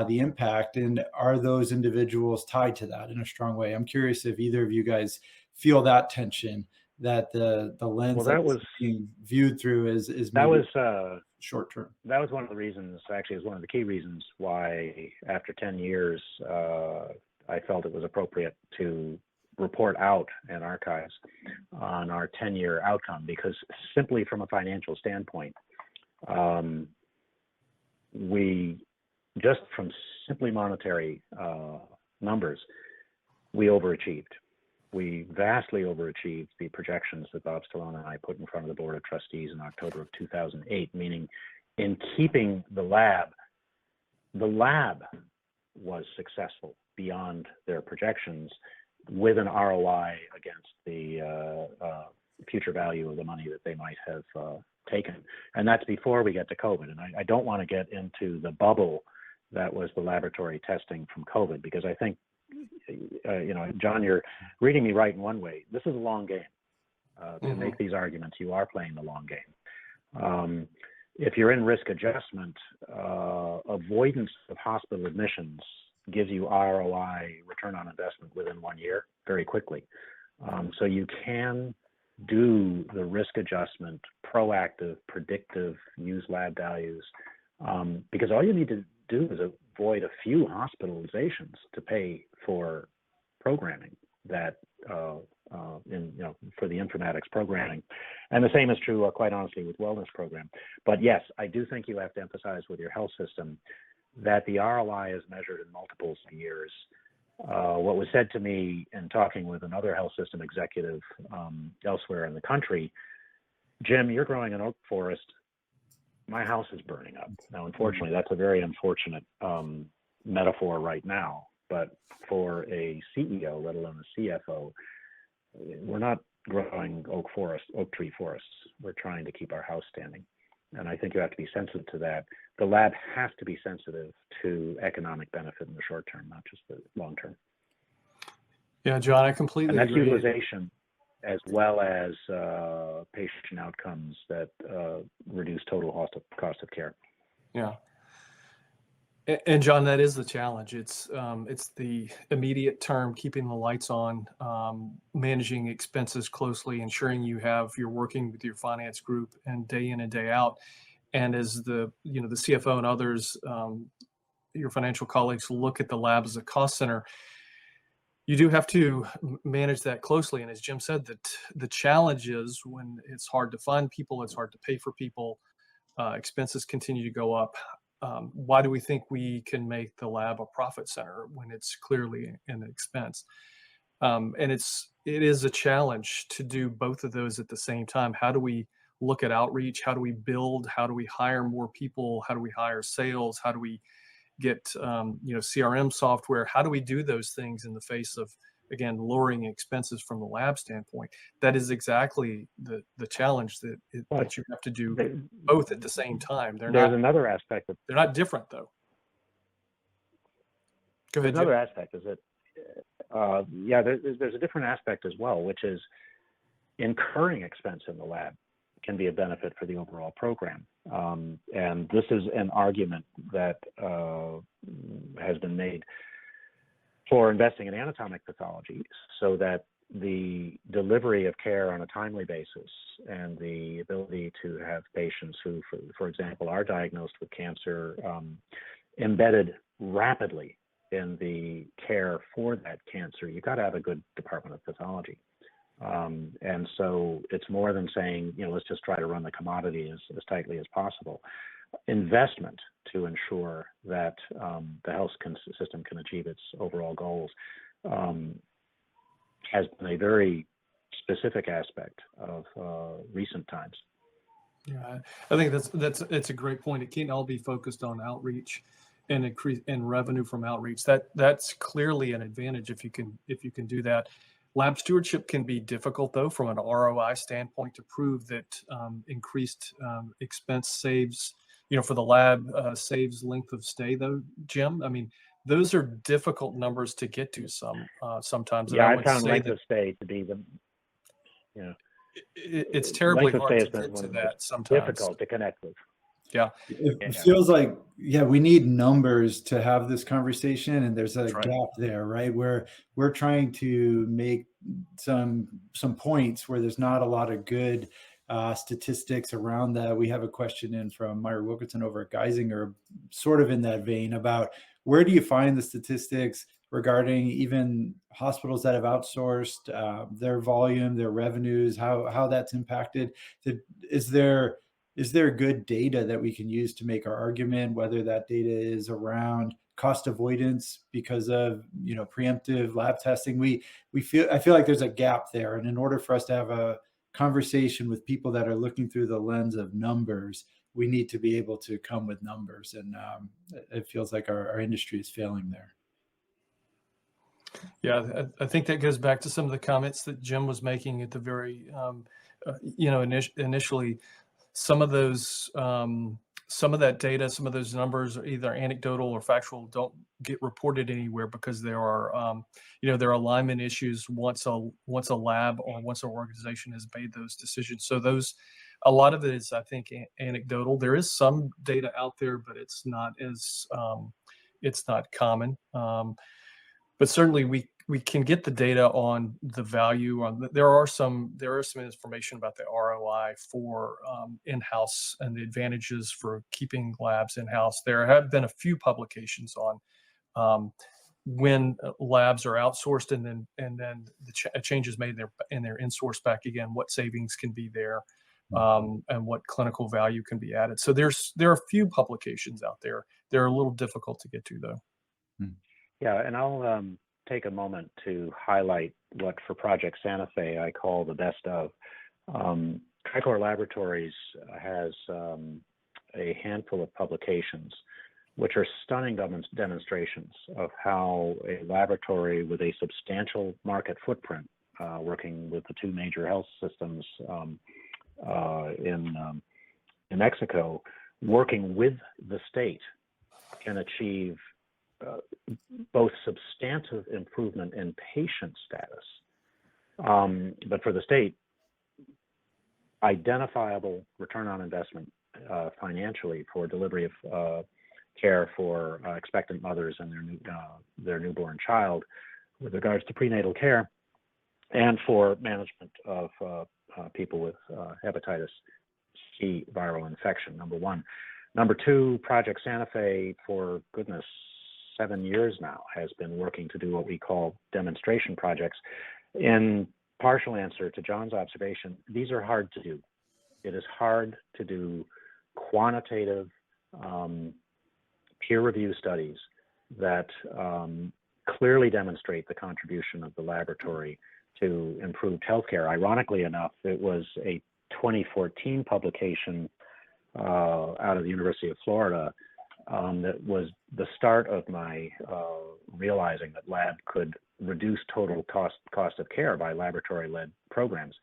the impact. And are those individuals tied to that in a strong way? I'm curious if either of you guys feel that tension, that the lens that was being viewed through is maybe short term. That was one of the reasons, actually, is one of the key reasons why after 10 years, I felt it was appropriate to report out and archives on our 10-year outcome, because simply from a financial standpoint, we just from simply monetary numbers, we overachieved. We vastly overachieved the projections that Bob Stallone and I put in front of the Board of Trustees in October of 2008, meaning in keeping the lab was successful beyond their projections with an ROI against the future value of the money that they might have taken. And that's before we get to COVID. And I don't want to get into the bubble that was the laboratory testing from COVID, because I think, John, you're reading me right in one way. This is a long game. To make these arguments, you are playing the long game. If you're in risk adjustment, avoidance of hospital admissions gives you ROI, return on investment, within 1 year very quickly. So you can do the risk adjustment, proactive, predictive, use lab values, because all you need to do is avoid a few hospitalizations to pay for programming that for the informatics programming. And the same is true, quite honestly, with wellness program. But yes, I do think you have to emphasize with your health system that the ROI is measured in multiples of years. What was said to me in talking with another health system executive elsewhere in the country, Jim, you're growing an oak forest, my house is burning up. Now, unfortunately, that's a very unfortunate metaphor right now, but for a CEO, let alone a CFO, we're not growing oak tree forests. We're trying to keep our house standing. And I think you have to be sensitive to that. The lab has to be sensitive to economic benefit in the short term, not just the long term. Yeah, John, I completely agree. And that's agree. Utilization as well as patient outcomes that reduce total cost of care. Yeah. And John, that is the challenge. It's the immediate term, keeping the lights on, managing expenses closely, ensuring you're working with your finance group and day in and day out. And as the CFO and others, your financial colleagues, look at the lab as a cost center, you do have to manage that closely. And as Jim said, the challenge is when it's hard to fund people, it's hard to pay for people, expenses continue to go up. Why do we think we can make the lab a profit center when it's clearly an expense? And it is a challenge to do both of those at the same time. How do we look at outreach? How do we build? How do we hire more people? How do we hire sales? How do we get CRM software. How do we do those things in the face of, again, lowering expenses from the lab standpoint? That is exactly the challenge that you have to do both at the same time. There's another aspect of they're not different though. Go ahead, Another Jim. aspect is that there's a different aspect as well, which is incurring expense in the lab can be a benefit for the overall program. And this is an argument that has been made for investing in anatomic pathology, so that the delivery of care on a timely basis and the ability to have patients who, for example, are diagnosed with cancer embedded rapidly in the care for that cancer, you've got to have a good department of pathology. And so it's more than saying, let's just try to run the commodity as tightly as possible. Investment to ensure that the health system can achieve its overall goals has been a very specific aspect of recent times. Yeah, I think that's a great point. It can't all be focused on outreach and increase and revenue from outreach. That's clearly an advantage if you can do that. Lab stewardship can be difficult though, from an ROI standpoint, to prove that increased expense saves, for the lab saves length of stay though, Jim. I mean, those are difficult numbers to get to sometimes. Yeah, I found length of stay to be it's terribly hard to get to that sometimes. Difficult to connect with. Yeah. It feels like, we need numbers to have this conversation, and there's a gap there, right? Where we're trying to make some points where there's not a lot of good statistics around that. We have a question in from Myra Wilkinson over at Geisinger, sort of in that vein, about where do you find the statistics regarding even hospitals that have outsourced their volume, their revenues, how that's impacted. Is there good data that we can use to make our argument, whether that data is around cost avoidance because of preemptive lab testing? I feel like there's a gap there, and in order for us to have a conversation with people that are looking through the lens of numbers, we need to be able to come with numbers, and it feels like our industry is failing there. Yeah, I think that goes back to some of the comments that Jim was making at the very, initially. Some of that data, some of those numbers are either anecdotal or factual, don't get reported anywhere because there are, there are alignment issues once a lab or once an organization has made those decisions. So a lot of it is, I think, anecdotal. There is some data out there, but it's not common. But certainly we can get the data on the value. There is some information about the ROI for in-house and the advantages for keeping labs in-house. There have been a few publications on when labs are outsourced and then the changes made in their in-source back again, what savings can be there, and what clinical value can be added. So there are a few publications out there. They're a little difficult to get to though. Yeah, and I'll take a moment to highlight what for Project Santa Fe I call the best of. Tricor Laboratories has a handful of publications which are stunning demonstrations of how a laboratory with a substantial market footprint, working with the two major health systems in Mexico, working with the state, can achieve both substantive improvement in patient status, but for the state, identifiable return on investment financially for delivery of care for expectant mothers and their newborn child with regards to prenatal care, and for management of people with hepatitis C viral infection, number one. Number two, Project Santa Fe, for goodness, 7 years now, has been working to do what we call demonstration projects. In partial answer to John's observation, these are hard to do. It is hard to do quantitative peer review studies that clearly demonstrate the contribution of the laboratory to improved healthcare. Ironically enough, it was a 2014 publication out of the University of Florida that was the start of my realizing that lab could reduce total cost of care by laboratory-led programs.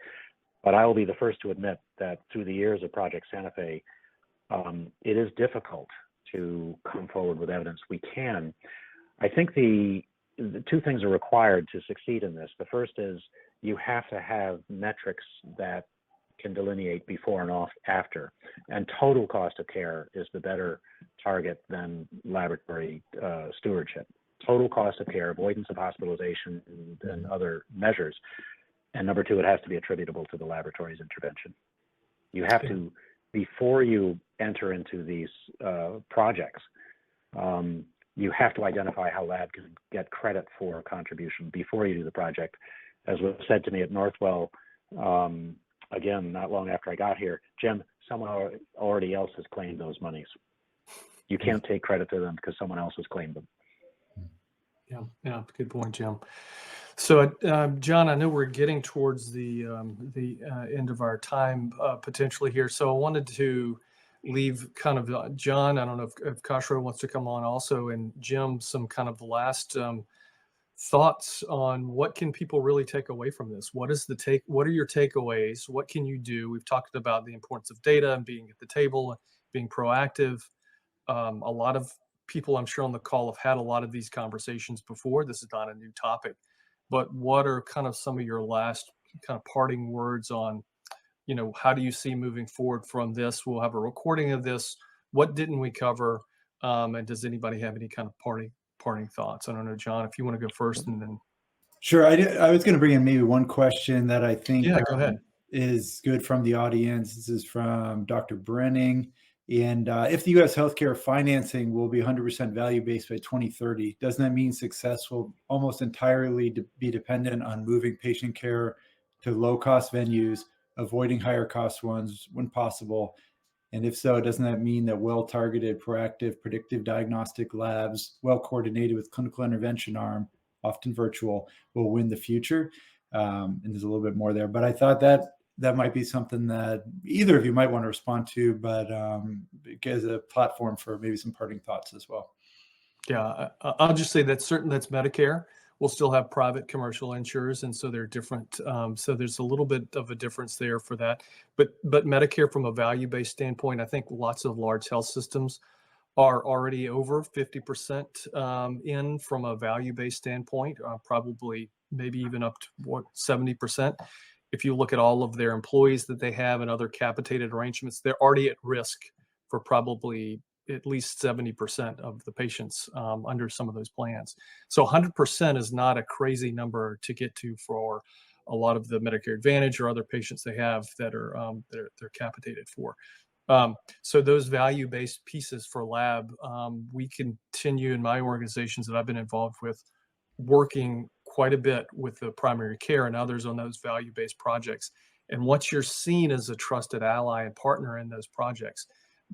But I will be the first to admit that through the years of Project Santa Fe, it is difficult to come forward with evidence. We can. I think the two things are required to succeed in this. The first is you have to have metrics that can delineate before and after. And total cost of care is the better target than laboratory stewardship. Total cost of care, avoidance of hospitalization and other measures. And number two, it has to be attributable to the laboratory's intervention. You have to, before you enter into these projects, you have to identify how lab can get credit for contribution before you do the project. As was said to me at Northwell, again, not long after I got here, Jim, someone already else has claimed those monies. You can't take credit to them because someone else has claimed them. Yeah, good point, Jim. So, John, I know we're getting towards the end of our time potentially here. So I wanted to leave kind of John, I don't know if Kashro wants to come on also, and Jim, some kind of the last thoughts on what can people really take away from this? What are your takeaways? What can you do? We've talked about the importance of data and being at the table, being proactive. A lot of people, I'm sure on the call, have had a lot of these conversations before. This is not a new topic, but what are kind of some of your last kind of parting words on, how do you see moving forward from this? We'll have a recording of this. What didn't we cover? And does anybody have any kind of parting thoughts? I don't know, John, if you want to go first and then. Sure. I was going to bring in maybe one question that I think Go ahead. Is good from the audience. This is from Dr. Brenning. And if the U.S. healthcare financing will be 100% value-based by 2030, doesn't that mean success will almost entirely be dependent on moving patient care to low-cost venues, avoiding higher-cost ones when possible? And if so, doesn't that mean that well-targeted, proactive, predictive diagnostic labs, well-coordinated with clinical intervention arm, often virtual, will win the future? And there's a little bit more there. But I thought that might be something that either of you might want to respond to, but as a platform for maybe some parting thoughts as well. Yeah, I'll just say that's Medicare. We'll still have private commercial insurers, and so they're different. So there's a little bit of a difference there for that. But Medicare, from a value-based standpoint, I think lots of large health systems are already over 50% in from a value-based standpoint, probably maybe even up to 70%. If you look at all of their employees that they have and other capitated arrangements, they're already at risk for probably at least 70% of the patients under some of those plans. So 100% is not a crazy number to get to for a lot of the Medicare Advantage or other patients they have that are they're capitated for. So those value-based pieces for lab, we continue in my organizations that I've been involved with, working quite a bit with the primary care and others on those value-based projects. And once you're seen as a trusted ally and partner in those projects,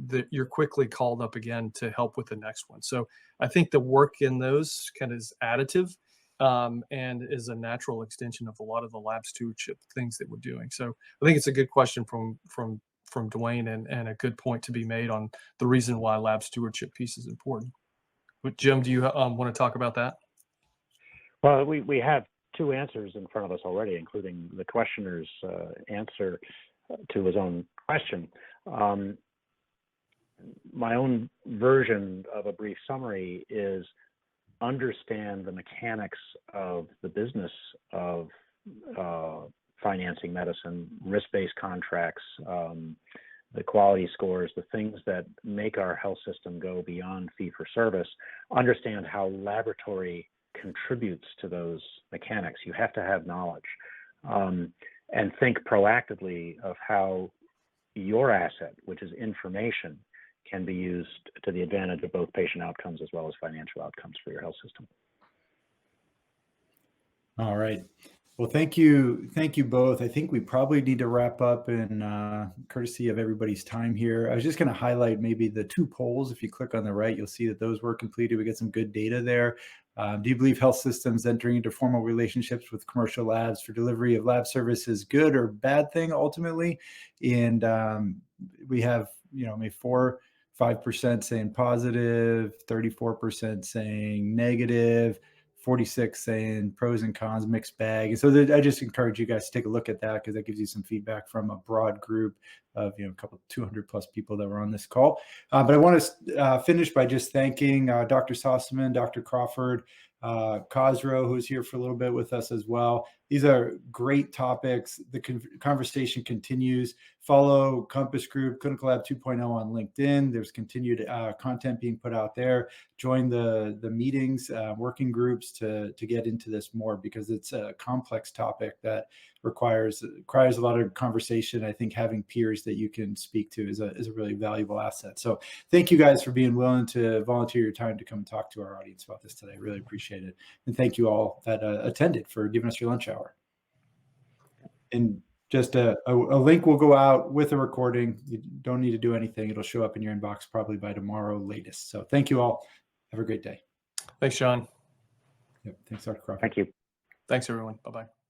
that you're quickly called up again to help with the next one. So I think the work in those kind of is additive and is a natural extension of a lot of the lab stewardship things that we're doing. So I think it's a good question from Dwayne and a good point to be made on the reason why lab stewardship piece is important. But Jim, do you want to talk about that? Well, we have two answers in front of us already, including the questioner's answer to his own question. My own version of a brief summary is understand the mechanics of the business of financing medicine, risk-based contracts, the quality scores, the things that make our health system go beyond fee-for-service. Understand how laboratory contributes to those mechanics. You have to have knowledge and think proactively of how your asset, which is information, can be used to the advantage of both patient outcomes as well as financial outcomes for your health system. All right. Well, thank you both. I think we probably need to wrap up in courtesy of everybody's time here. I was just going to highlight maybe the two polls. If you click on the right, you'll see that those were completed. We get some good data there. Do you believe health systems entering into formal relationships with commercial labs for delivery of lab services good or bad thing ultimately? And we have maybe four 5% saying positive, 34% saying negative, 46 saying pros and cons, mixed bag. And so I just encourage you guys to take a look at that, because that gives you some feedback from a broad group of, a couple 200 plus people that were on this call. But I want to finish by just thanking Dr. Sossaman, Dr. Crawford, Khosrow, who's here for a little bit with us as well. These are great topics. The conversation continues. Follow Compass Group, Clinical Lab 2.0 on LinkedIn. There's continued content being put out there. Join the meetings, working groups to get into this more, because it's a complex topic that requires a lot of conversation. I think having peers that you can speak to is a really valuable asset. So thank you guys for being willing to volunteer your time to come and talk to our audience about this today. Really appreciate it. And thank you all that attended for giving us your lunch hour. And just a link will go out with a recording. You don't need to do anything. It'll show up in your inbox probably by tomorrow latest. So thank you all. Have a great day. Thanks, John. Yep. Thanks, Dr. Crawford. Thank you. Thanks, everyone. Bye-bye.